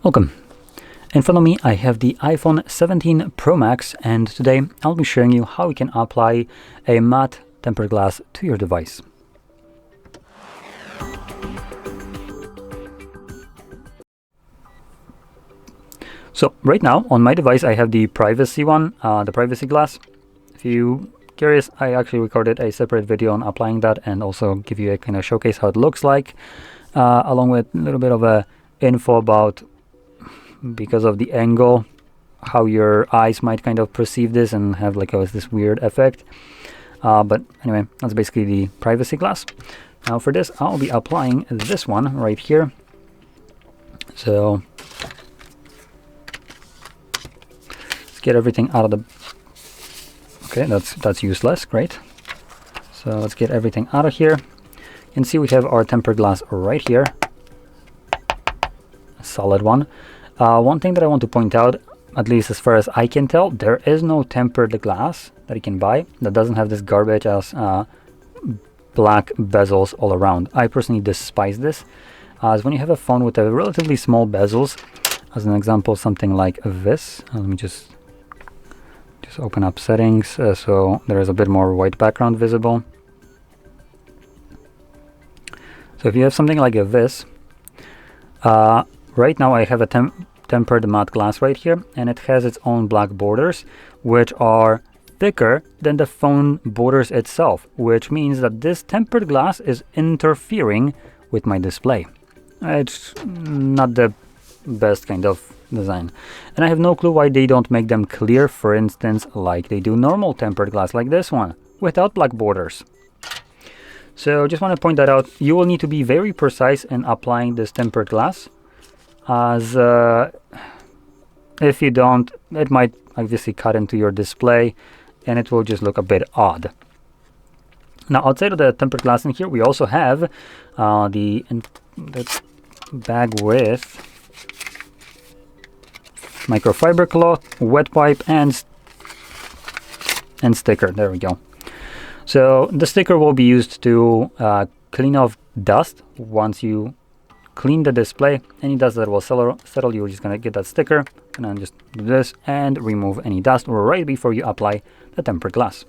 Welcome. In front of me I have the iPhone 17 Pro Max, and today I'll be showing you how you can apply a matte tempered glass to your device. So right now on my device I have the privacy one, the privacy glass. If you're curious, I actually recorded a separate video on applying that and also give you a kind of showcase how it looks like, along with a little bit of a info about, because of the angle, how your eyes might kind of perceive this and have like this weird effect. But anyway, that's basically the privacy glass. Now for this I'll be applying this one right here. So let's get everything out of the... Okay, that's useless. Great. So let's get everything out of here. You can see we have our tempered glass right here, a solid one. One thing that I want to point out, at least as far as I can tell, there is no tempered glass that you can buy that doesn't have this garbage as black bezels all around. I personally despise this, as when you have a phone with a relatively small bezels, as an example, something like this. Let me just open up settings, so there is a bit more white background visible. So if you have something like this, right now I have a tempered matte glass right here, and it has its own black borders, which are thicker than the phone borders itself, which means that this tempered glass is interfering with my display. It's not the best kind of design, and I have no clue why they don't make them clear, for instance, like they do normal tempered glass like this one, without black borders. So just want to point that out. You will need to be very precise in applying this tempered glass, as if you don't, it might obviously cut into your display and it will just look a bit odd. Now outside of the tempered glass in here, we also have the bag with microfiber cloth, wet wipe, and sticker. There we go. So the sticker will be used to clean off dust. Once you clean the display, any dust that will settle, you're just gonna get that sticker and then just do this and remove any dust right before you apply the tempered glass.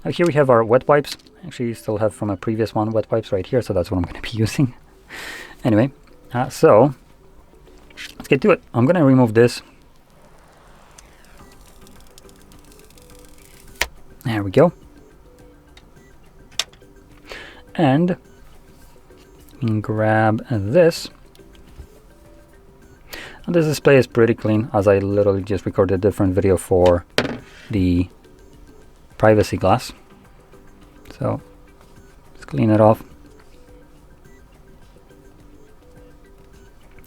Now here we have our wet wipes. Actually still have from a previous one wet wipes right here, so that's what I'm gonna be using. Anyway, so let's get to it. I'm gonna remove this. There we go. And grab this. And this display is pretty clean, as I literally just recorded a different video for the privacy glass. So let's clean it off.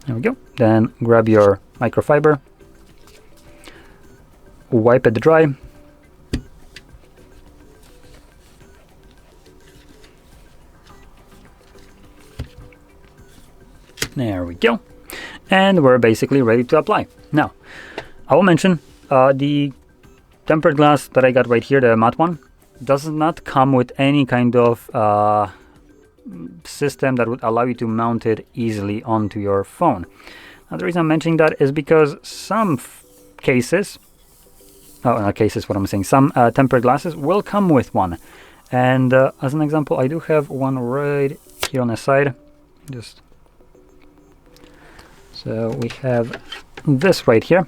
There we go. Then grab your microfiber, wipe it dry. There we go. And we're basically ready to apply. Now, I will mention the tempered glass that I got right here, the matte one, does not come with any kind of system that would allow you to mount it easily onto your phone. Now, the reason I'm mentioning that is because some cases, not cases, what I'm saying, some tempered glasses will come with one. And as an example, I do have one right here on the side. So we have this right here.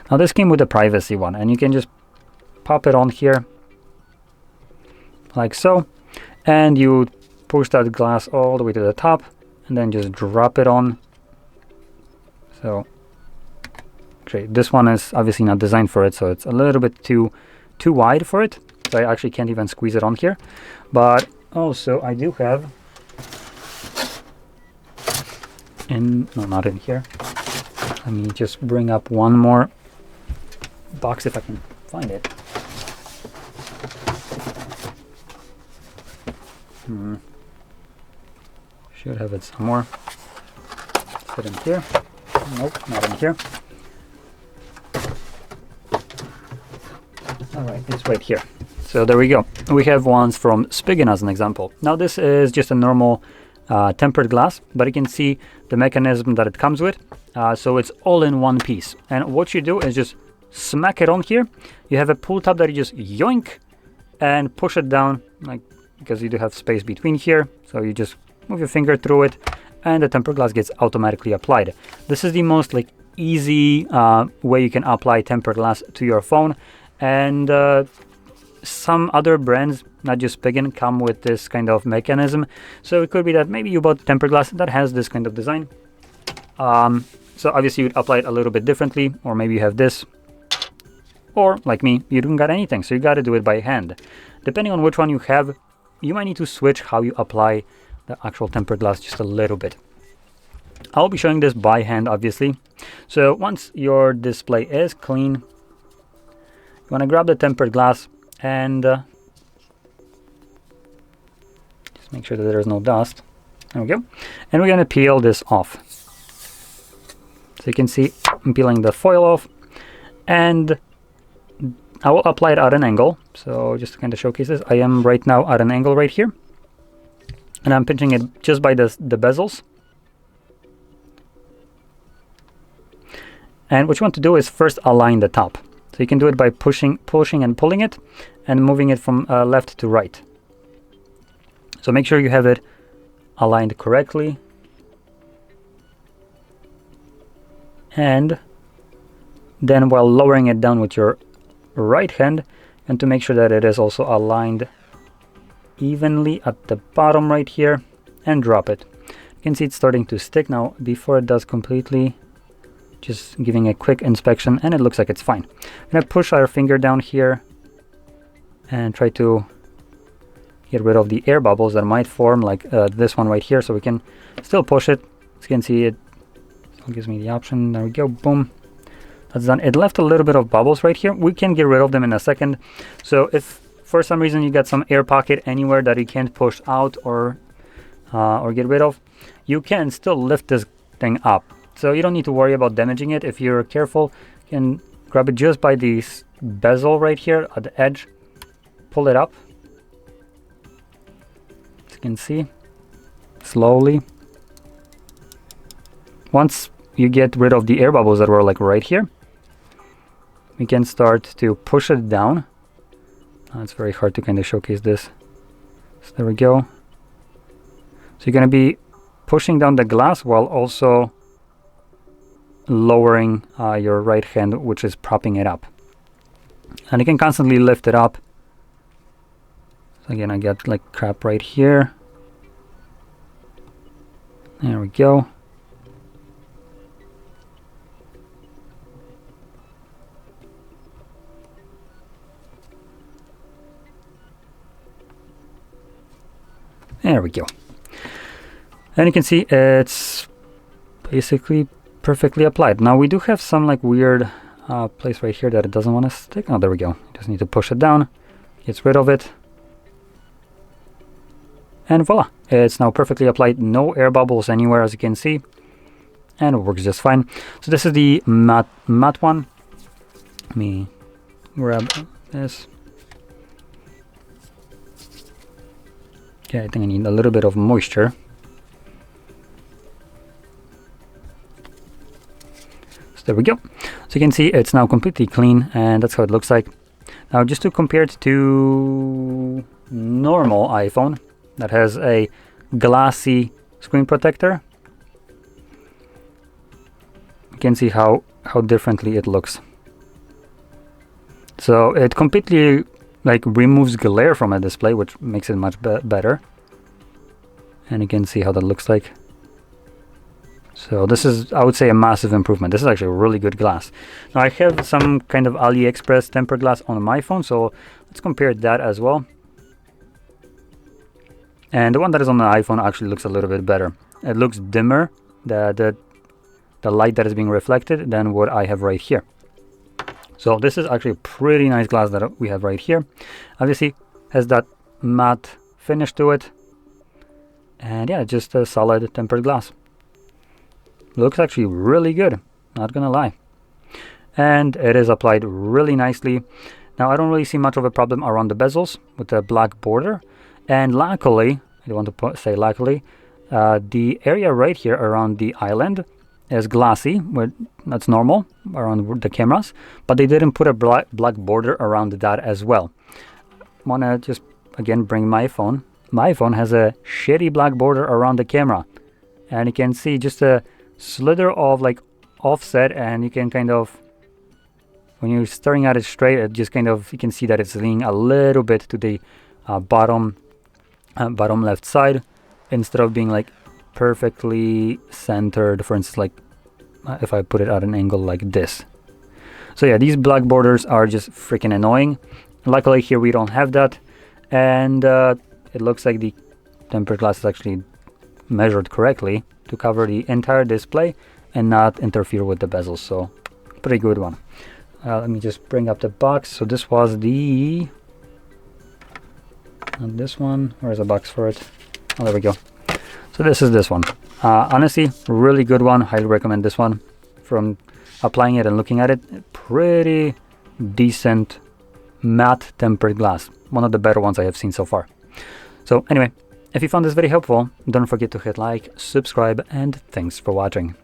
Now this came with a privacy one, and you can just pop it on here like so, and you push that glass all the way to the top and then just drop it on. So okay, this one is obviously not designed for it, so it's a little bit too wide for it, so I actually can't even squeeze it on here. But also I do have not in here. Let me just bring up one more box if I can find it. Should have it somewhere. Is it in here? Nope, not in here. Alright, it's right here. So there we go. We have ones from Spigen as an example. Now this is just a normal tempered glass, but you can see the mechanism that it comes with. so it's all in one piece. And what you do is just smack it on here. You have a pull tab that you just yoink and push it down, like, because you do have space between here. So you just move your finger through it and the tempered glass gets automatically applied. This is the most like easy way you can apply tempered glass to your phone. And some other brands, not just Piggin, come with this kind of mechanism. So it could be that maybe you bought tempered glass that has this kind of design. So obviously you'd apply it a little bit differently, or maybe you have this, or like me, you don't got anything, so you got to do it by hand. Depending on which one you have, you might need to switch how you apply the actual tempered glass just a little bit. I'll be showing this by hand, obviously. So once your display is clean, you want to grab the tempered glass and just make sure that there's no dust. There we go. And we're going to peel this off. So you can see I'm peeling the foil off, and I will apply it at an angle. So just to kind of showcase this, I am right now at an angle right here, and I'm pinching it just by the bezels. And what you want to do is first align the top. So you can do it by pushing and pulling it and moving it from left to right. So make sure you have it aligned correctly. And then while lowering it down with your right hand, and to make sure that it is also aligned evenly at the bottom right here, and drop it. You can see it's starting to stick now. Before it does completely, just giving a quick inspection, and it looks like it's fine. I'm gonna push our finger down here and try to get rid of the air bubbles that might form, like this one right here. So we can still push it. As you can see, it still gives me the option. There we go, boom. That's done. It left a little bit of bubbles right here. We can get rid of them in a second. So if for some reason you got some air pocket anywhere that you can't push out or get rid of, you can still lift this thing up. So you don't need to worry about damaging it. If you're careful, you can grab it just by the bezel right here at the edge, pull it up. As you can see, slowly. Once you get rid of the air bubbles that were like right here, we can start to push it down. It's very hard to kind of showcase this. So there we go. So you're going to be pushing down the glass while also lowering your right hand, which is propping it up. And you can constantly lift it up. So again, I got like crap right here. There we go. There we go. And you can see it's basically perfectly applied. Now we do have some like weird place right here that it doesn't want to stick. Oh, there we go. You just need to push it down, gets rid of it. And voila, it's now perfectly applied. No air bubbles anywhere, as you can see. And it works just fine. So this is the matte one. Let me grab this. Okay, I think I need a little bit of moisture. So there we go. So you can see it's now completely clean, and that's how it looks like. Now just to compare it to normal iPhone that has a glassy screen protector, you can see how differently it looks. So it completely like removes glare from a display, which makes it much better. And you can see how that looks like. So this is, I would say, a massive improvement. This is actually a really good glass. Now I have some kind of AliExpress tempered glass on my phone, so let's compare that as well. And the one that is on the iPhone actually looks a little bit better. It looks dimmer, the light that is being reflected, than what I have right here. So this is actually a pretty nice glass that we have right here. Obviously has that matte finish to it. And yeah, just a solid tempered glass. Looks actually really good, not gonna lie. And it is applied really nicely. Now I don't really see much of a problem around the bezels with the black border. And luckily, I don't want to say luckily, the area right here around the island is glassy, that's normal around the cameras, but they didn't put a black border around that as well. Wanna just again bring my phone. My phone has a shitty black border around the camera, and you can see just a slither of like offset, and you can kind of, when you're staring at it straight, it just kind of, you can see that it's leaning a little bit to the bottom left side, instead of being like perfectly centered, for instance, like if I put it at an angle like this. So yeah, these black borders are just freaking annoying. Luckily here we don't have that, and it looks like the tempered glass is actually measured correctly to cover the entire display and not interfere with the bezels, so pretty good one. Let me just bring up the box. So this was the, and this one, where's the box for it? Oh, there we go. So this is this one. Honestly, really good one. Highly recommend this one. From applying it and looking at it, pretty decent matte tempered glass. One of the better ones I have seen so far. So anyway, if you found this very helpful, don't forget to hit like, subscribe, and thanks for watching.